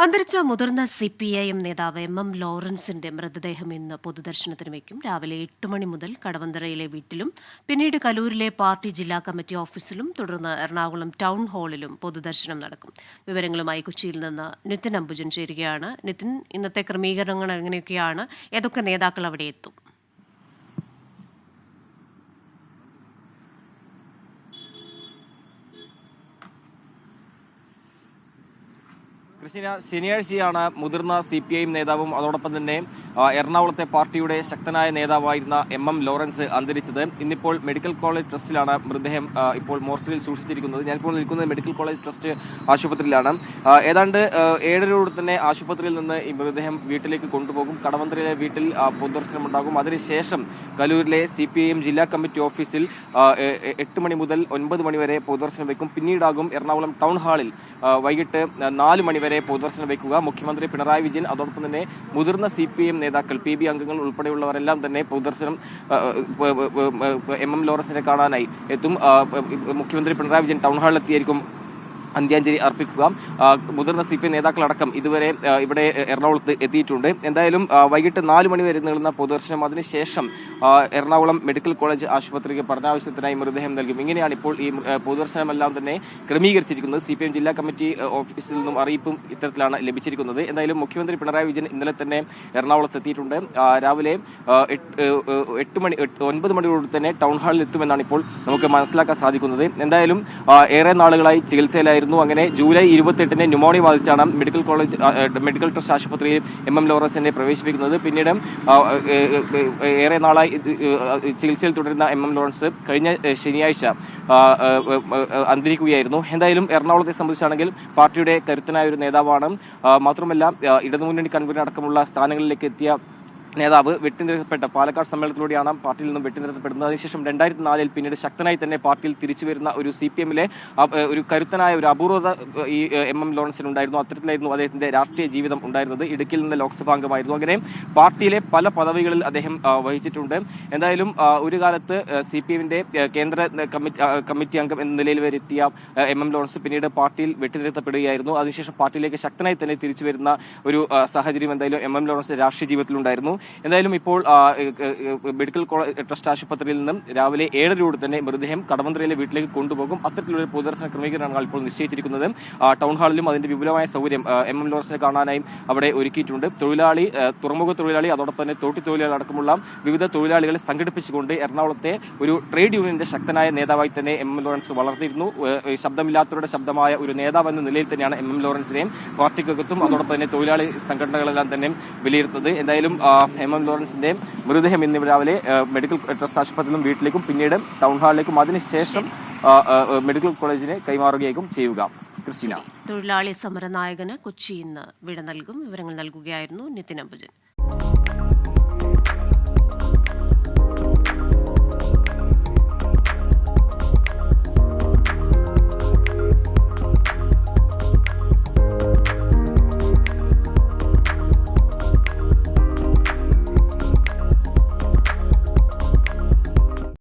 അന്തരിച്ച മുതിർന്ന CPIM നേതാവ് MM ലോറൻസിന്റെ മൃതദേഹം ഇന്ന് പൊതുദർശനത്തിന് വയ്ക്കും. രാവിലെ 8 മണി മുതൽ കടവന്തറയിലെ വീട്ടിലും പിന്നീട് കലൂരിലെ പാർട്ടി ജില്ലാ കമ്മിറ്റി ഓഫീസിലും തുടർന്ന് എറണാകുളം ടൗൺ ഹാളിലും പൊതുദർശനം നടക്കും. വിവരങ്ങളുമായി കൊച്ചിയിൽ നിന്ന് നിതിൻ അംബുജൻ ചേരുകയാണ്. നിതിൻ, ഇന്നത്തെ ക്രമീകരണങ്ങൾ എങ്ങനെയൊക്കെയാണ്? ഏതൊക്കെ നേതാക്കൾ അവിടെ എത്തും? ക്രിസ്ത്യന, ശനിയാഴ്ചയാണ് മുതിർന്ന CPIM നേതാവും അതോടൊപ്പം തന്നെ എറണാകുളത്തെ പാർട്ടിയുടെ ശക്തനായ നേതാവായിരുന്ന MM ലോറൻസ് അന്തരിച്ചത്. ഇന്നിപ്പോൾ മെഡിക്കൽ കോളേജ് ട്രസ്റ്റിലാണ് മൃതദേഹം ഇപ്പോൾ മോർച്ചറിയിൽ സൂക്ഷിച്ചിരിക്കുന്നത്. ഞാനിപ്പോൾ നിൽക്കുന്നത് മെഡിക്കൽ കോളേജ് ട്രസ്റ്റ് ആശുപത്രിയിലാണ്. ഏതാണ്ട് 7:30 തന്നെ ആശുപത്രിയിൽ നിന്ന് ഈ മൃതദേഹം വീട്ടിലേക്ക് കൊണ്ടുപോകും. കടവന്തരയിലെ വീട്ടിൽ പൊതുദർശനം ഉണ്ടാകും. അതിനുശേഷം കലൂരിലെ CPIM ജില്ലാ കമ്മിറ്റി ഓഫീസിൽ 8 മണി മുതൽ 9 മണി വരെ പൊതുദർശനം വയ്ക്കും. പിന്നീടാകും എറണാകുളം ടൗൺ ഹാളിൽ വൈകിട്ട് 4 മണി വരെ പൊതുദർശനം വയ്ക്കുക. മുഖ്യമന്ത്രി പിണറായി വിജയൻ അതോടൊപ്പം തന്നെ മുതിർന്ന CPIM നേതാക്കൾ, PB അംഗങ്ങൾ ഉൾപ്പെടെയുള്ളവരെല്ലാം തന്നെ പൊതുദർശനം MM ലോറൻസിനെ കാണാനായി എത്തും. മുഖ്യമന്ത്രി പിണറായി വിജയൻ ടൗൺ ഹാളിൽ എത്തിയായിരിക്കും അന്ത്യാഞ്ജലി അർപ്പിക്കുക. മുതിർന്ന CPIM നേതാക്കളടക്കം ഇതുവരെ ഇവിടെ എറണാകുളത്ത് എത്തിയിട്ടുണ്ട്. എന്തായാലും വൈകിട്ട് 4 മണി വരെ നീളുന്ന പൊതുദർശനം, അതിനുശേഷം എറണാകുളം മെഡിക്കൽ കോളേജ് ആശുപത്രിക്ക് പഠനാവശ്യത്തിനായി മൃതദേഹം നൽകും. ഇങ്ങനെയാണ് ഇപ്പോൾ ഈ പൊതുദർശനമെല്ലാം തന്നെ ക്രമീകരിച്ചിരിക്കുന്നത്. CPIM ജില്ലാ കമ്മിറ്റി ഓഫീസിൽ നിന്നും അറിയിപ്പും ഇത്തരത്തിലാണ് ലഭിച്ചിരിക്കുന്നത്. എന്തായാലും മുഖ്യമന്ത്രി പിണറായി വിജയൻ ഇന്നലെ തന്നെ എറണാകുളത്ത് എത്തിയിട്ടുണ്ട്. രാവിലെ 9 മണിയോട് തന്നെ ടൗൺ ഹാളിൽ എത്തുമെന്നാണ് ഇപ്പോൾ നമുക്ക് മനസ്സിലാക്കാൻ സാധിക്കുന്നത്. എന്തായാലും ഏറെ നാളുകളായി ചികിത്സയിലായി. അങ്ങനെ ജൂലൈ 28-ന് ന്യൂമോണിയ ബാധിച്ചാണ് മെഡിക്കൽ ട്രസ്റ്റ് ആശുപത്രിയിൽ MM ലോറൻസിനെ പ്രവേശിപ്പിക്കുന്നത്. പിന്നീട് ഏറെ നാളായി ചികിത്സയിൽ തുടരുന്ന MM ലോറൻസ് കഴിഞ്ഞ ശനിയാഴ്ച അന്തരിക്കുകയായിരുന്നു. എന്തായാലും എറണാകുളത്തെ സംബന്ധിച്ചാണെങ്കിൽ പാർട്ടിയുടെ കരുത്തനായ ഒരു നേതാവാണ്. മാത്രമല്ല ഇടതുമുന്നണി കൺവീനർ അടക്കമുള്ള സ്ഥാനങ്ങളിലേക്ക് എത്തിയ നേതാവ്. വെട്ടിനിരത്തപ്പെട്ട പാലക്കാട് സമ്മേളനത്തിലൂടെയാണ് പാർട്ടിയിൽ നിന്നും വെട്ടിനിരത്തപ്പെടുന്നത്. അതിനുശേഷം 2004-ൽ പിന്നീട് ശക്തനായി തന്നെ പാർട്ടിയിൽ തിരിച്ചു വരുന്ന ഒരു CPIM-ലെ ഒരു കരുത്തനായ ഒരു അപൂർവത ഈ MM ലോറൻസിനുണ്ടായിരുന്നു. അത്തരത്തിലായിരുന്നു അദ്ദേഹത്തിന്റെ രാഷ്ട്രീയ ജീവിതം ഉണ്ടായിരുന്നത്. ഇടുക്കിയിൽ നിന്ന് ലോക്സഭാ അംഗമായിരുന്നു. അങ്ങനെ പാർട്ടിയിലെ പല പദവികളിൽ അദ്ദേഹം വഹിച്ചിട്ടുണ്ട്. എന്തായാലും ഒരു കാലത്ത് CPIM-ന്റെ കേന്ദ്ര കമ്മിറ്റി അംഗം എന്ന നിലയിൽ വരെ എത്തിയ MM ലോറൻസ് പിന്നീട് പാർട്ടിയിൽ വെട്ടിനിരത്തപ്പെടുകയായിരുന്നു. അതിനുശേഷം പാർട്ടിയിലേക്ക് ശക്തനായി തന്നെ തിരിച്ചു വരുന്ന ഒരു സാഹചര്യം എന്തായാലും MM ലോറൻസ് രാഷ്ട്രീയ ജീവിതത്തിലുണ്ടായിരുന്നു. എന്തായാലും ഇപ്പോൾ മെഡിക്കൽ കോളേജ് ട്രസ്റ്റ് ആശുപത്രിയിൽ നിന്നും രാവിലെ 7:30 തന്നെ മൃതദേഹം കടവന്തരയിലെ വീട്ടിലേക്ക് കൊണ്ടുപോകും. അത്തരത്തിലുള്ള പൊതുദർശന ക്രമീകരണങ്ങൾ ഇപ്പോൾ നിശ്ചയിച്ചിരിക്കുന്നത്. ടൗൺ ഹാളിലും അതിന്റെ വിപുലമായ സൗകര്യം MM ലോറൻസിനെ കാണാനായും അവിടെ ഒരുക്കിയിട്ടുണ്ട്. തുറമുഖ തൊഴിലാളി അതോടൊപ്പം തന്നെ തോട്ടി തൊഴിലാളി അടക്കമുള്ള വിവിധ തൊഴിലാളികളെ സംഘടിപ്പിച്ചുകൊണ്ട് എറണാകുളത്തെ ഒരു ട്രേഡ് യൂണിയന്റെ ശക്തനായ നേതാവായി തന്നെ MM ലോറൻസ് വളർന്നിരുന്നു. ശബ്ദമില്ലാത്തവരുടെ ശബ്ദമായ ഒരു നേതാവ് എന്ന നിലയിൽ തന്നെയാണ് MM ലോറൻസിനെയും പാർട്ടിക്കകത്തും അതോടൊപ്പം തന്നെ തൊഴിലാളി സംഘടനകളെല്ലാം തന്നെ വിലയിരുത്തുന്നത്. എന്തായാലും MM ലോറൻസിന്റെ മൃതദേഹം ഇന്ന് രാവിലെ മെഡിക്കൽ ട്രസ്റ്റ് ആശുപത്രിയിലും വീട്ടിലേക്കും പിന്നീട് ടൗൺ ഹാളിലേക്കും അതിനുശേഷം മെഡിക്കൽ കോളേജിന് കൈമാറുകയായിരിക്കും ചെയ്യുക. ക്രിസ്റ്റീന, തൊഴിലാളി സമരനായകന് കൊച്ചി ഇന്ന് വിട നൽകും. വിവരങ്ങൾ നൽകുകയായിരുന്നു നിതിൻ അംബുജൻ.